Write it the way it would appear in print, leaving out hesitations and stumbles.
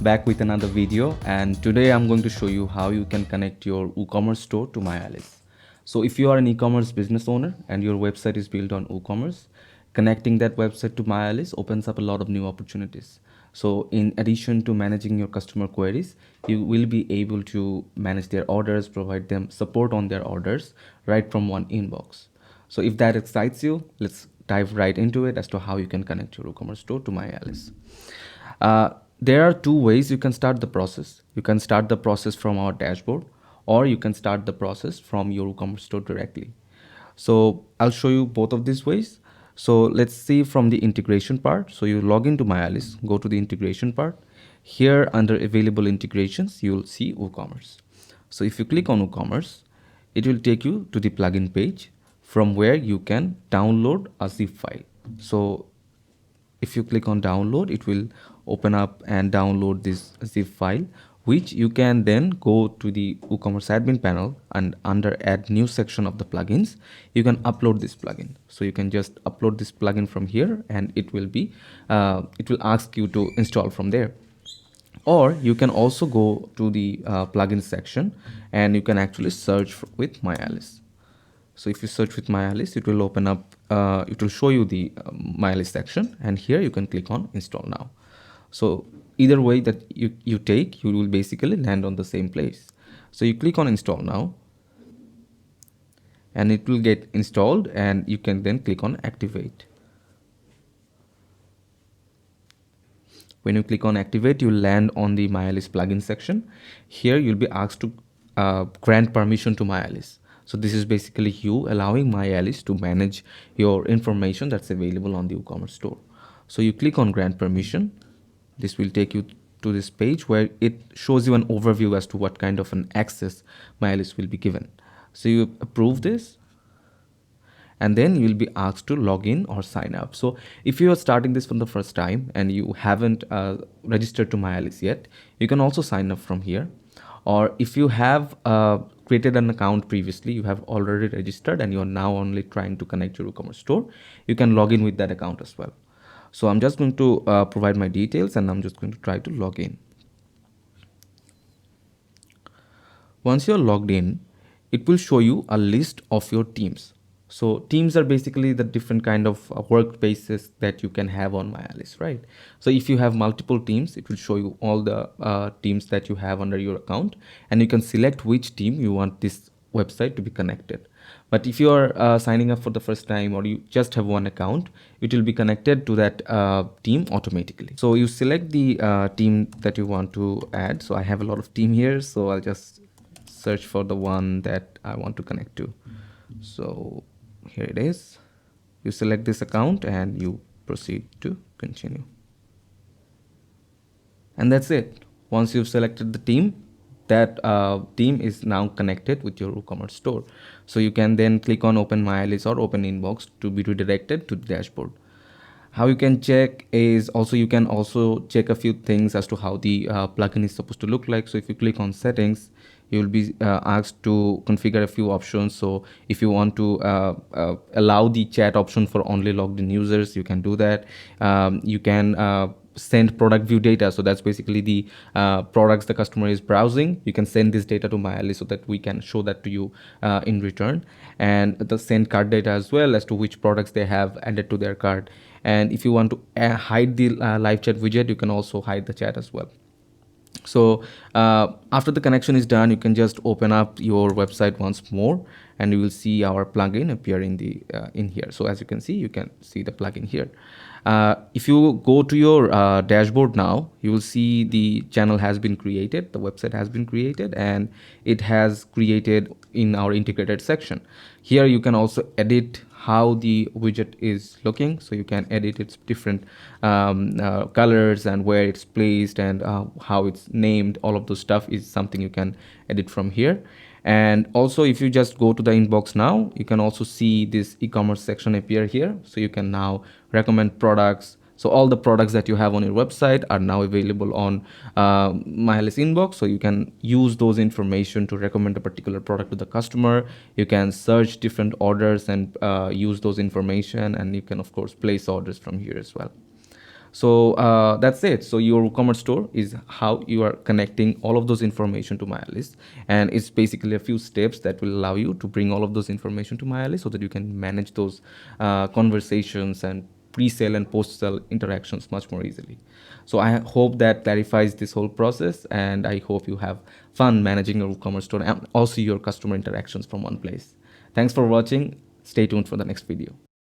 back with another video, and today I'm going to show you how you can connect your WooCommerce store to MyAlice. So if you are an e-commerce business owner and your website is built on WooCommerce, connecting that website to MyAlice opens up a lot of new opportunities. So in addition to managing your customer queries, you will be able to manage their orders, provide them support on their orders right from one inbox. So if that excites you, let's dive right into it as to how you can connect your WooCommerce store to MyAlice. There are two ways you can start the process. You can start the process from our dashboard, or you can start the process from your WooCommerce store directly. So I'll show you both of these ways. So let's see from the integration part. So you log into MyAlice, go to the integration part. Here under available integrations, you'll see WooCommerce. So if you click on WooCommerce, it will take you to the plugin page from where you can download a zip file. So if you click on download, it will open up and download this zip file, which you can then go to the WooCommerce admin panel, and under add new section of the plugins, you can upload this plugin. So you can just upload this plugin from here, and it will ask you to install from there. Or you can also go to the plugin section, and you can actually search with MyAlice. So if you search with MyAlice, it will open up, it will show you the MyAlice section, and here you can click on install now. So either way that you take, you will basically land on the same place. So you click on install now, and it will get installed, and you can then click on activate. When you click on activate, you land on the MyAlice plugin section. Here you'll be asked to grant permission to MyAlice. So this is basically you allowing MyAlice to manage your information that's available on the WooCommerce store. So you click on grant permission. This will take you to this page where it shows you an overview as to what kind of an access MyAlice will be given. So you approve this, and then you will be asked to log in or sign up. So if you are starting this for the first time and you haven't registered to MyAlice yet, you can also sign up from here. Or if you have created an account previously, you have already registered and you are now only trying to connect your WooCommerce store, you can log in with that account as well. So I'm just going to provide my details, and I'm just going to try to log in. Once you're logged in, it will show you a list of your teams. So teams are basically the different kind of workspaces that you can have on MyAlice, right? So if you have multiple teams, it will show you all the teams that you have under your account, and you can select which team you want this website to be connected. But if you are signing up for the first time, or you just have one account, it will be connected to that team automatically. So you select the team that you want to add. So I have a lot of team here, so I'll just search for the one that I want to connect to. So here it is. You select this account and you proceed to continue. And that's it. Once you've selected the team, that team is now connected with your WooCommerce store. So you can then click on open MyAlice or open inbox to be redirected to the dashboard. How you can check is also, you can also check a few things as to how the plugin is supposed to look like. So if you click on settings, you will be asked to configure a few options. So if you want to allow the chat option for only logged in users, you can do that. You can send product view data. So that's basically the products the customer is browsing. You can send this data to MyAlice so that we can show that to you in return, and the send cart data as well as to which products they have added to their cart. And if you want to hide the live chat widget, you can also hide the chat as well. So after the connection is done, you can just open up your website once more, and you will see our plugin appear in the in here. So as you can see the plugin here. If you go to your dashboard now, you will see the channel has been created, the website has been created, and it has created in our integrated section. Here you can also edit how the widget is looking. So you can edit its different colors and where it's placed and how it's named. All of those stuff is something you can edit from here. And also, if you just go to the inbox now, you can also see this e-commerce section appear here. So you can now recommend products. So all the products that you have on your website are now available on MyAlice inbox. So you can use those information to recommend a particular product to the customer. You can search different orders and use those information, and you can of course place orders from here as well. So that's it. So your WooCommerce store is how you are connecting all of those information to MyAlice, and it's basically a few steps that will allow you to bring all of those information to MyAlice so that you can manage those conversations and pre-sale and post-sale interactions much more easily. So I hope that clarifies this whole process, and I hope you have fun managing your WooCommerce store and also your customer interactions from one place. Thanks for watching. Stay tuned for the next video.